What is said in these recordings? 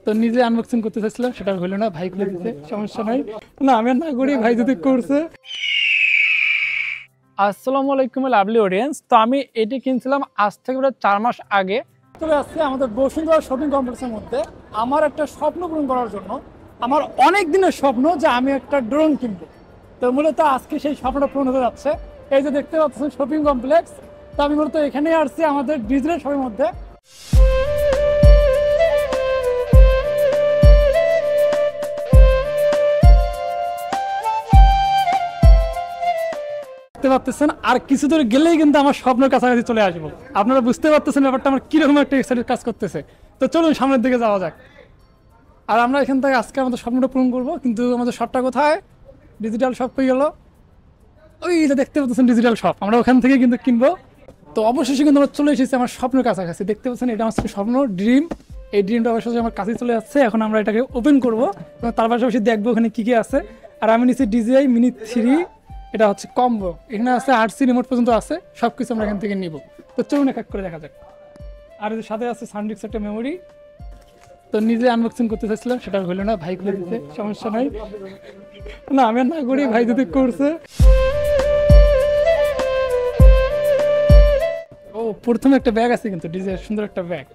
তো নিজে আনবক্সিং করতে চাইছিলাম, সেটা হলো না, ভাই খুলে দিতে, সমস্যা নাই। না আমি আর না করি, ভাই যদি করছে। আসসালামু আলাইকুম লাভলি অডিয়েন্স। তো আমি এটি কিনছিলাম আজ থেকে প্রায় 4 মাস আগে। চলে আসছে আমাদের বসুন্ধরা শপিং কমপ্লেক্সের মধ্যে আমার একটা স্বপ্ন পূরণ করার জন্য। আমার অনেক দিনের স্বপ্ন যে আমি একটা ড্রোন কিনবো। তো মূলত আজকে সেই স্বপ্নটা পূরণ হতে যাচ্ছে। এই যে দেখতে পাচ্ছেন শপিং কমপ্লেক্স, তো আমি মূলত এখানেই আসছি আমাদের ডিজিটাল শপের মধ্যে। দেখতে পাচ্ছেন আর কিছু দূর গেলেই কিন্তু আমার স্বপ্নের কাছাকাছি চলে আসবো। আপনারা বুঝতে পারতেছেন ব্যাপারটা আমার কিরকম একটা এক্সাইটেড কাজ করতেছে। তো চলুন সামনের দিকে যাওয়া যাক। আর আমরা এখান থেকে আজকে আমাদের স্বপ্নটা পূরণ করবো। কিন্তু আমাদের শপটা কোথায়? ডিজিটাল শপ হয়ে গেল, ওই যে দেখতে পাচ্ছেন ডিজিটাল শপ, আমরা ওখান থেকে কিন্তু কিনবো। তো অবশেষে কিন্তু আমরা চলে এসেছি আমার স্বপ্নের কাছাকাছি। দেখতে পাচ্ছেন এটা আমার স্বপ্ন, ড্রিম। এই ড্রিমটা অবশ্যই আমার কাছে চলে যাচ্ছে। এখন আমরা এটাকে ওপেন করবো এবং তার পাশাপাশি দেখবো ওখানে কী কী আছে। আর আমি নিচ্ছি DJI মিনি 3, এটা হচ্ছে কম্বো। এখানে আছে 8C রিমোট পর্যন্ত আছে, সব কিছু আমরা এখান থেকে নিব। তো চলুন এক এক করে দেখা যাক। আর এর সাথে আছে সানডিস্ক একটা মেমোরি। তো নিজে আনবক্সিং করতে চাইছিলাম, সেটা হলো না, ভাই খুলে দিতে, সমস্যা নাই। না আমি আর না করি, ভাই যদি করছে। ও প্রথমে একটা ব্যাগ আছে কিন্তু ডিজে, সুন্দর একটা ব্যাগ।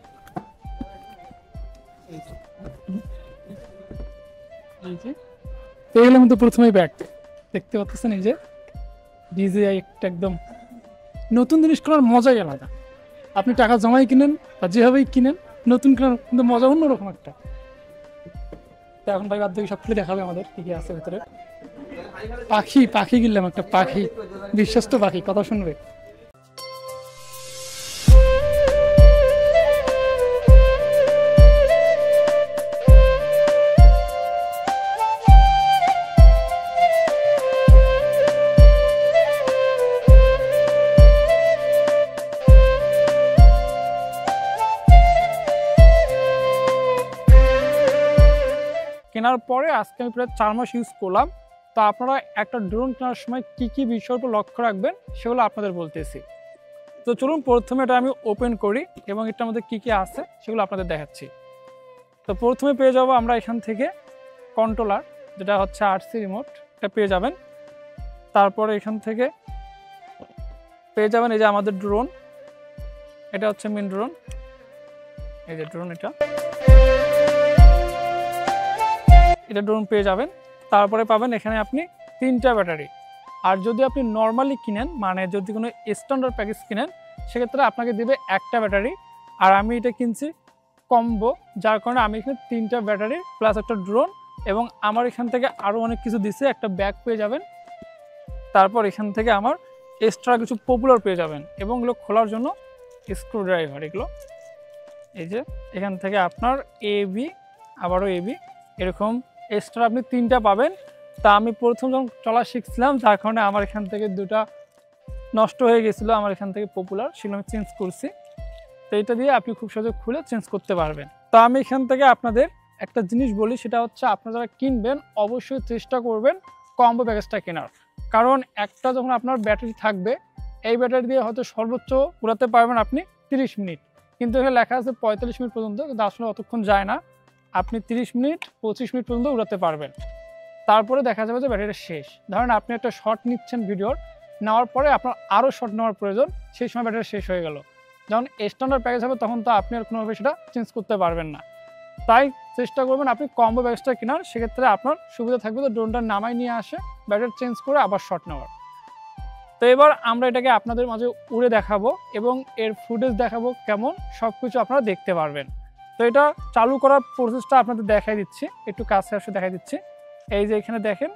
এই যে তো এগুলো কিন্তু প্রথমেই ব্যাগ দেখতে পাচ্ছেন। এই যে DJI একটা একদম নতুন জিনিস কেনার মজাই আলাদা। আপনি টাকা জমাই কিনেন বা যেভাবেই কিনেন, নতুন কেনার কিন্তু মজা অন্যরকম একটা। তো এখন ভাই বাদ দিয়ে সব খুলে দেখাবে আমাদের কি কি আছে ভেতরে। পাখি পাখি কিনলাম, একটা পাখি, বিশ্বস্ত পাখি, কথা শুনবে। কেনার পরে আজকে আমি প্রায় 4 মাস ইউজ করলাম। তো আপনারা একটা ড্রোন কেনার সময় কী কী বিষয়ের উপর লক্ষ্য রাখবেন সেগুলো আপনাদের বলতেছি। তো চলুন প্রথমে এটা আমি ওপেন করি এবং এটার মধ্যে কী কী আছে সেগুলো আপনাদের দেখাচ্ছি। তো প্রথমে পেয়ে যাবো আমরা এখান থেকে কন্ট্রোলার, যেটা হচ্ছে 8C রিমোট, এটা পেয়ে যাবেন। তারপরে এখান থেকে পেয়ে যাবেন এই যে আমাদের ড্রোন, এটা হচ্ছে মেন ড্রোন। এই যে ড্রোন, এটা ড্রোন পেয়ে যাবেন। তারপরে পাবেন এখানে আপনি 3টা ব্যাটারি। আর যদি আপনি নর্মালি কিনেন, মানে যদি কোনো স্ট্যান্ডার্ড প্যাকেজ কিনেন, সেক্ষেত্রে আপনাকে দেবে একটা ব্যাটারি। আর আমি এটা কিনছি কম্বো, যার কারণে আমি এখানে 3টা ব্যাটারি প্লাস একটা ড্রোন, এবং আমার এখান থেকে আরও অনেক কিছু দিচ্ছে, একটা ব্যাগ পেয়ে যাবেন। তারপর এখান থেকে আমার এক্সট্রা কিছু পপুলার পেয়ে যাবেন, এবং এগুলো খোলার জন্য স্ক্রু ড্রাইভার। এগুলো এই যে এখান থেকে আপনার AB, আবারও AB, এরকম এক্সট্রা আপনি 3টা পাবেন। তা আমি প্রথম যখন চলা শিখছিলাম, যার কারণে আমার এখান থেকে 2টা নষ্ট হয়ে গেছিলো, আমার এখান থেকে পপুলার, সেগুলো আমি চেঞ্জ করছি। তো এটা দিয়ে আপনি খুব সহজে খুলে চেঞ্জ করতে পারবেন। তো আমি এখান থেকে আপনাদের একটা জিনিস বলি, সেটা হচ্ছে আপনারা যারা কিনবেন অবশ্যই চেষ্টা করবেন কম্বো প্যাকেজটা কেনার। কারণ একটা যখন আপনার ব্যাটারি থাকবে, এই ব্যাটারি দিয়ে হয়তো সর্বোচ্চ উড়াতে পারবেন আপনি 30 মিনিট, কিন্তু এখানে লেখা আছে 45 মিনিট পর্যন্ত, কিন্তু আসলে অতক্ষণ যায় না। আপনি 30 মিনিট 25 মিনিট পর্যন্ত উড়াতে পারবেন। তারপরে দেখা যাবে যে ব্যাটারিটা শেষ। ধরেন আপনি একটা শট নিচ্ছেন ভিডিওর, নেওয়ার পরে আপনার আরও শট নেওয়ার প্রয়োজন, সেই সময় ব্যাটারি শেষ হয়ে গেল। যখন স্ট্যান্ডার্ড প্যাকেজ হবে তখন তো আপনি আর কোনোভাবে সেটা চেঞ্জ করতে পারবেন না। তাই চেষ্টা করবেন আপনি কম্বো প্যাকেজটা কেনার, সেক্ষেত্রে আপনার সুবিধা থাকবে যে ড্রোনটা নামাই নিয়ে আসে, ব্যাটারি চেঞ্জ করে আবার শট নেওয়ার। তো এবার আমরা এটাকে আপনাদের মাঝে উড়ে দেখাবো এবং এর ফুটেজ দেখাবো কেমন, সব কিছু আপনারা দেখতে পারবেন। তো এটা চালু করার প্রসেসটা আপনাদের দেখাই দিচ্ছি, একটু কাছে আসে দেখাই দিচ্ছি। এই যে এখানে দেখেন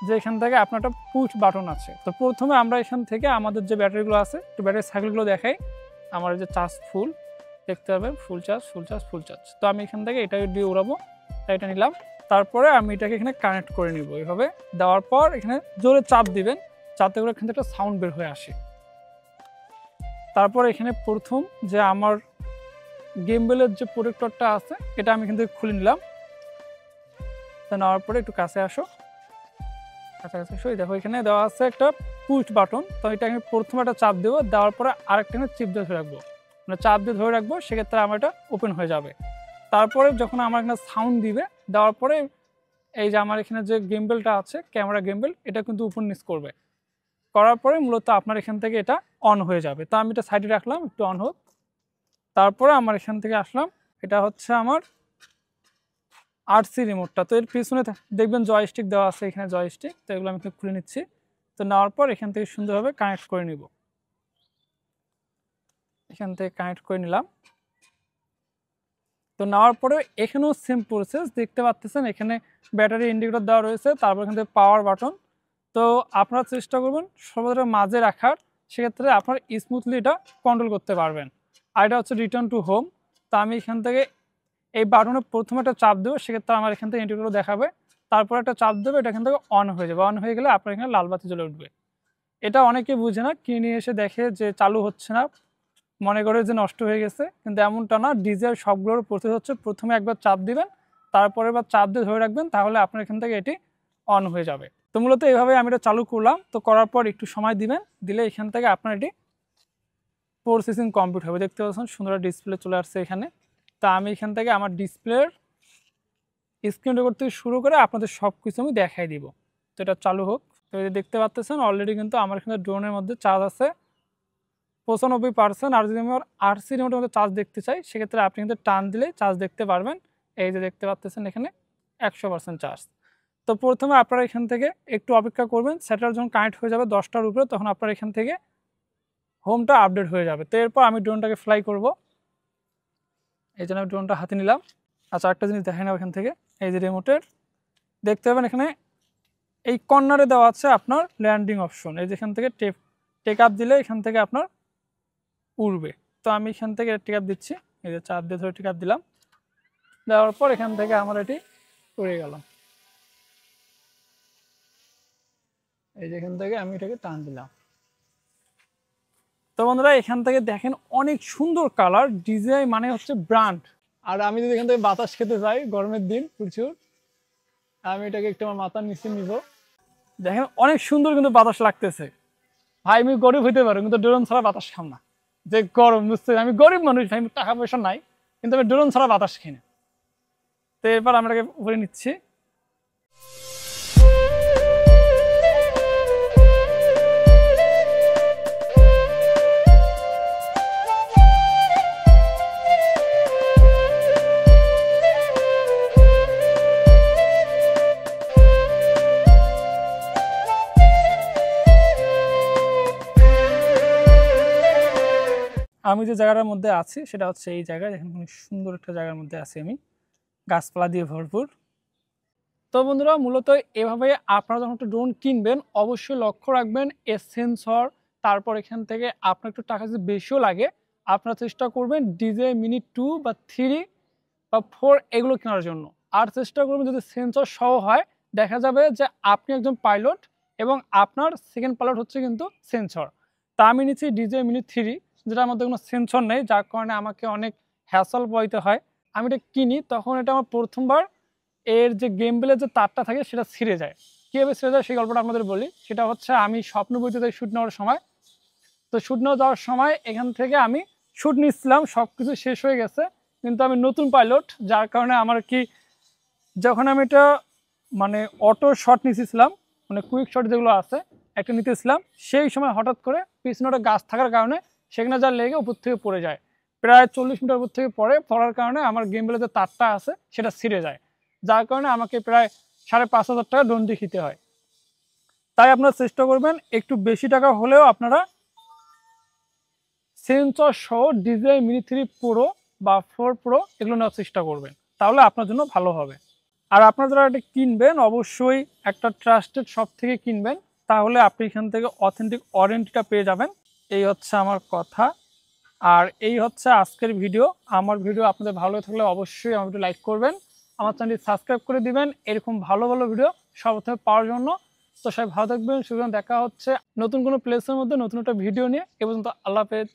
যে এখান থেকে আপনার একটা পুশ বাটন আছে। তো প্রথমে আমরা এখান থেকে আমাদের যে ব্যাটারিগুলো আছে, একটু ব্যাটারি সাইকেলগুলো দেখাই। আমার যে চার্জ ফুল, দেখতে পাবেন full charge, full charge, full charge. তো আমি এখান থেকে এটা দিয়ে উড়াবো, তাই এটা নিলাম। তারপরে আমি এটাকে এখানে কানেক্ট করে নিব। এইভাবে দেওয়ার পর এখানে জোরে চাপ দিবেন, যাতে করে এখান থেকে একটা সাউন্ড বের হয়ে আসে। তারপর এখানে প্রথম যে আমার গেমবেলের যে প্রোটেক্টরটা আছে, এটা আমি এখান থেকে খুলে নিলাম। তা নেওয়ার পরে একটু কাছে আসো, কাছাকাছি আসো। দেখো এখানে দেওয়া আছে একটা পুশ বাটন। তো এটা আমি প্রথমে একটা চাপ দেবো, দেওয়ার পরে আরেকটা চিপ দিয়ে ধরে রাখবো, মানে চাপ দিয়ে ধরে রাখবো, সেক্ষেত্রে আমার এটা ওপেন হয়ে যাবে। তারপরে যখন আমার এখানে সাউন্ড দিবে, দেওয়ার পরে এই যে আমার এখানে যে গিম্বেলটা আছে, ক্যামেরা গিম্বেল, এটা কিন্তু উপর নিচ করবে। করার পরে মূলত আপনার এখান থেকে এটা অন হয়ে যাবে। তো আমি এটা সাইডে রাখলাম, একটু অন হোক। তারপরে আমার এখান থেকে আসলাম, এটা হচ্ছে আমার আরসি রিমোটটা। তো এর পিছনে দেখবেন জয়স্টিক দেওয়া আছে, এখানে জয়স্টিক। তো এগুলো আমি খুলে নিচ্ছি। তো নেওয়ার পর এখান থেকে সুন্দরভাবে কানেক্ট করে নিব। এখান থেকে কানেক্ট করে নিলাম। তো নেওয়ার পরে এখানেও সেম প্রসেস দেখতে পাচ্ছেন, এখানে ব্যাটারি ইন্ডিকেটর দেওয়া রয়েছে, তারপর এখান থেকে পাওয়ার বাটন। তো আপনারা চেষ্টা করবেন সর্বদা মাঝে রাখার, সেক্ষেত্রে আপনার স্মুথলি এটা কন্ট্রোল করতে পারবেন। আর এটা হচ্ছে রিটার্ন টু হোম। তো আমি এখান থেকে এই বাটনে প্রথমে একটা চাপ দেবো, সেক্ষেত্রে আমার এখান থেকে ইন্ডিকেটর দেখাবে। তারপর একটা চাপ দেবে, এটা এখান থেকে অন হয়ে যাবে। অন হয়ে গেলে আপনার এখানে লাল বাতি জ্বলে উঠবে। এটা অনেকে বুঝে না, কিনে এসে দেখে যে চালু হচ্ছে না, মনে করে যে নষ্ট হয়ে গেছে, কিন্তু এমনটা না। ডিজের সবগুলোর প্রসেস হচ্ছে প্রথমে একবার চাপ দিবেন, তারপরে বা চাপ দিয়ে ধরে রাখবেন, তাহলে আপনার এখান থেকে এটি অন হয়ে যাবে। তো মূলত এইভাবে আমি এটা চালু করলাম। তো করার পর একটু সময় দিবেন, দিলে এখান থেকে আপনার এটি প্রসেসিং কমপ্লিট হবে। দেখতে পাচ্ছেন সুন্দর ডিসপ্লে চলে আসছে এখানে। তো আমি এখান থেকে আমার ডিসপ্লের স্ক্রিন রেকর্ড থেকে শুরু করে আপনাদের সব কিছু আমি দেখাই দিব। তো এটা চালু হোক। তো এই দেখতে পাচ্ছেন অলরেডি কিন্তু আমার এখানে ড্রোনের মধ্যে চার্জ আছে 95%। আর যদি আমি আরসি রিমোটের মধ্যে চার্জ দেখতে চাই, সেক্ষেত্রে আপনি কিন্তু টান দিলেই চার্জ দেখতে পারবেন। এই যে দেখতে পাচ্ছেন এখানে 100% চার্জ। তো প্রথমে আপনারা এখান থেকে একটু অপেক্ষা করবেন, স্যাটেলাইট যখন কানেক্ট হয়ে যাবে 10টার উপরে, তখন আপনার এখান থেকে হোমটা আপডেট হয়ে যাবে। তো এরপর আমি ড্রোনটাকে ফ্লাই করব। এই জন্য আমি ড্রোনটা হাতে নিলাম। আচ্ছা, একটা জিনিস দেখে নেব এখান থেকে। এই যে রিমোটের দেখতে পাবেন এখানে এই কর্নারে দেওয়া আছে আপনার ল্যান্ডিং অপশন। এই যেখান থেকে টেক আপ দিলে এখান থেকে আপনার উড়বে। তো আমি এখান থেকে টেক আপ দিচ্ছি, এই যে চাপ দিয়ে ধরে টেক আপ দিলাম। দেওয়ার পর এখান থেকে আমার এটি উড়ে গেল। এই যে এখান থেকে আমি এটাকে টান দিলাম। তো বন্ধুরা এখান থেকে দেখেন অনেক সুন্দর কালার। ডিজিআই মানে হচ্ছে ব্র্যান্ড। আর আমি যদি এখান থেকে বাতাস খেতে চাই, গরমের দিন প্রচুর, আমি এটাকে একটু আমার মাথার নিচে নিব। দেখেন অনেক সুন্দর কিন্তু বাতাস লাগতেছে। ভাই আমি গরিব হইতে পারো, কিন্তু ড্রোন ছাড়া বাতাস খাম না। যে গরম বুঝতে, আমি গরিব মানুষ ভাই, টাকা পয়সা নাই, কিন্তু আমি ড্রোন ছাড়া বাতাস খাই না। তো এরপর আমরা এটাকে উপরে নিচ্ছি। আমি যে জায়গাটার মধ্যে আছি সেটা হচ্ছে এই জায়গায়, দেখেন অনেক সুন্দর একটা জায়গার মধ্যে আছি আমি, গাছপালা দিয়ে ভরপুর। তো বন্ধুরা মূলত এভাবে আপনারা যখন একটা ড্রোন কিনবেন, অবশ্যই লক্ষ্য রাখবেন এর সেন্সর। তারপর এখান থেকে আপনার একটু টাকা যদি বেশিও লাগে, আপনারা চেষ্টা করবেন DJI Mini 2 বা 3 বা 4 এগুলো কেনার জন্য। আর চেষ্টা করবেন যদি সেন্সর সহ হয়, দেখা যাবে যে আপনি একজন পাইলট এবং আপনার সেকেন্ড পাইলট হচ্ছে কিন্তু সেন্সর। তা আমি নিচ্ছি DJI Mini 3, যেটার মধ্যে কোনো সেন্সর নেই, যার কারণে আমাকে অনেক হ্যাসল পোহাইতে হয়। আমি এটা কিনি, তখন এটা আমার প্রথমবার এর যে গেমবেলের যে তারটা থাকে সেটা ছিঁড়ে যায়। কীভাবে ছিঁড়ে যায় সেই গল্পটা আপনাদের বলি। সেটা হচ্ছে আমি স্বপ্ন বইতে যাই শ্যুট নেওয়ার সময়। তো শ্যুট নেওয়া যাওয়ার সময় এখান থেকে আমি শ্যুট নিচ্ছিলাম, সব কিছু শেষ হয়ে গেছে, কিন্তু আমি নতুন পাইলট, যার কারণে আমার কি, যখন আমি এটা মানে অটো শট নিতেছিলাম, মানে কুইক শট যেগুলো আছে একটা নিতেছিলাম, সেই সময় হঠাৎ করে পিছনে একটা গাছ থাকার কারণে সেখানে যা লেগে উপর থেকে পড়ে যায়। প্রায় 40 মিটার উপর থেকে পড়ার কারণে আমার গেমবেলের যে তারটা আছে সেটা ছিঁড়ে যায়, যার কারণে আমাকে প্রায় 5,500 টাকা দণ্ড খেতে হয়। তাই আপনারা চেষ্টা করবেন একটু বেশি টাকা হলেও আপনারা সেন্সর সহ DJI Mini 3 Pro বা 4 Pro এগুলো নেওয়ার চেষ্টা করবেন, তাহলে আপনার জন্য ভালো হবে। আর আপনারা যারা এটা কিনবেন, অবশ্যই একটা ট্রাস্টেড শপ থেকে কিনবেন, তাহলে আপনি এখান থেকে অথেন্টিক ওয়ারেন্টিটা পেয়ে যাবেন। এই হচ্ছে আমার কথা, আর এই হচ্ছে আজকের ভিডিও। আমার ভিডিও আপনাদের ভালো থাকলে অবশ্যই আমার ভিডিও লাইক করবেন, আমার চ্যানেলটি সাবস্ক্রাইব করে দিবেন এরকম ভালো ভালো ভিডিও সর্বপ্রথমে পাওয়ার জন্য। তো সবাই ভালো থাকবেন, সুতরাং দেখা হচ্ছে নতুন কোনো প্লেসের মধ্যে নতুন একটা ভিডিও নিয়ে। এ পর্যন্ত আল্লাহ হাফেজ।